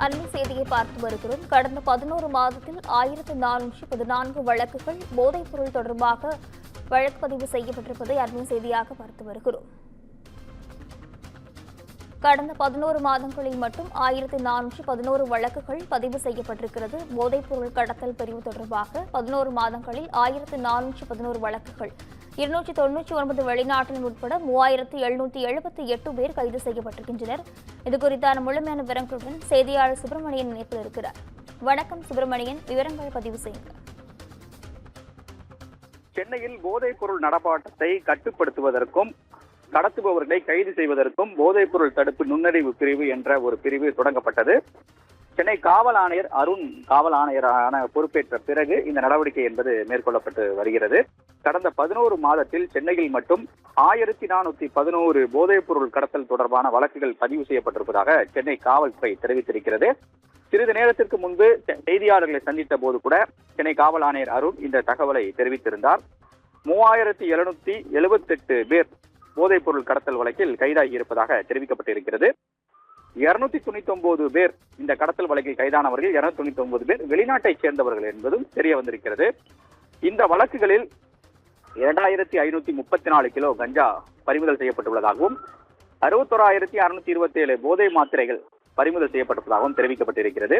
அண்மை செய்தியை பார்த்து வருகிறோம். கடந்த 11 மாதத்தில் 1414 வழக்குகள் போதைப்பொருள் தொடர்பாக வழக்கு பதிவு செய்யப்பட்டிருப்பதை அண்மை செய்தியாக பார்த்து வருகிறோம். கடந்த 11 மாதங்களில் மட்டும் 1411 வழக்குகள் பதிவு செய்யப்பட்டிருக்கிறது. போதைப்பொருள் கடத்தல் பிரிவு தொடர்பாக 11 மாதங்களில் 1411 வழக்குகள், 299 வெளிநாட்டில் உட்பட 3778 பேர் கைது செய்யப்பட்டிருக்கின்றனர். இதுகுறித்தான முழுமையான விவரங்களுடன் செய்தியாளர் சுப்பிரமணியன் இணைப்பில் இருக்கிறார். வணக்கம் சுப்பிரமணியன், விவரங்கள் பதிவு செய்யுங்க. சென்னையில் போதைப் பொருள் நடமாட்டத்தை கட்டுப்படுத்துவதற்கும் கடத்துபவர்களை கைது செய்வதற்கும் போதைப்பொருள் தடுப்பு நுண்ணறிவு பிரிவு என்ற ஒரு பிரிவு தொடங்கப்பட்டது. சென்னை காவல் ஆணையர் அருண் காவல் ஆணையரான பொறுப்பேற்ற பிறகு இந்த நடவடிக்கை என்பது மேற்கொள்ளப்பட்டு வருகிறது. கடந்த 11 மாதத்தில் சென்னையில் மட்டும் 1411 போதைப் பொருள் கடத்தல் தொடர்பான வழக்குகள் பதிவு செய்யப்பட்டிருப்பதாக சென்னை காவல்துறை தெரிவித்திருக்கிறது. சிறிது நேரத்திற்கு முன்பு செய்தியாளர்களை சந்தித்த போது கூட சென்னை காவல் ஆணையர் அருண் இந்த தகவலை தெரிவித்திருந்தார். 3778 பேர் போதைப் பொருள் கடத்தல் வழக்கில் கைதாகி இருப்பதாக தெரிவிக்கப்பட்டிருக்கிறது. 299 பேர் இந்த கடத்தல் வழக்கில் கைதானவர்கள், 299 பேர் வெளிநாட்டைச் சேர்ந்தவர்கள் என்பதும் தெரிய வந்திருக்கிறது. இந்த வழக்குகளில் 2534 கிலோ கஞ்சா பறிமுதல் செய்யப்பட்டுள்ளதாகவும் 61627 போதை மாத்திரைகள் பறிமுதல் செய்யப்பட்டுள்ளதாகவும் தெரிவிக்கப்பட்டிருக்கிறது.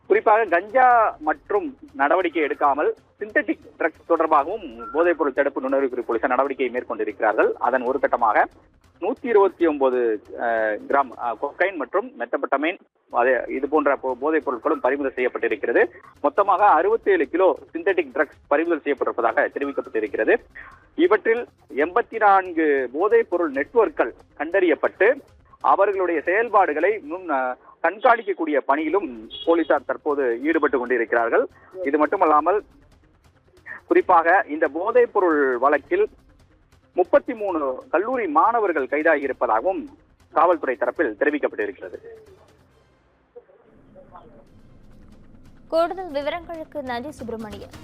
குறிப்பாக கஞ்சா மற்றும் நடவடிக்கை எடுக்காமல் சிந்தட்டிக் ட்ரக்ஸ் தொடர்பாகவும் போதைப் பொருள் தடுப்பு நுண்ணறிவு போலீசார் நடவடிக்கையை மேற்கொண்டிருக்கிறார்கள். அதன் ஒரு கட்டமாக 129 கிராம் கொக்கைன் மற்றும் மெத்தபட்டமைன் இது போன்ற போதைப் பொருட்களும் பறிமுதல் செய்யப்பட்டிருக்கிறது. மொத்தமாக 67 கிலோ சிந்தட்டிக் ட்ரக்ஸ் பறிமுதல் செய்யப்பட்டிருப்பதாக தெரிவிக்கப்பட்டிருக்கிறது. இவற்றில் 84 போதைப் பொருள் நெட்வொர்க்கள் கண்டறியப்பட்டு அவர்களுடைய செயல்பாடுகளை கண்காணிக்கக்கூடிய பணியிலும் போலீசார் தற்போது ஈடுபட்டு கொண்டிருக்கிறார்கள். இது மட்டுமல்லாமல் குறிப்பாக இந்த போதைப் பொருள் வழக்கில் 33 கல்லூரி மாணவர்கள் கைதாகி இருப்பதாகவும் காவல்துறை தரப்பில் தெரிவிக்கப்பட்டிருக்கிறது. கூடுதல் விவரங்களுக்கு நன்றி சுப்பிரமணியன்.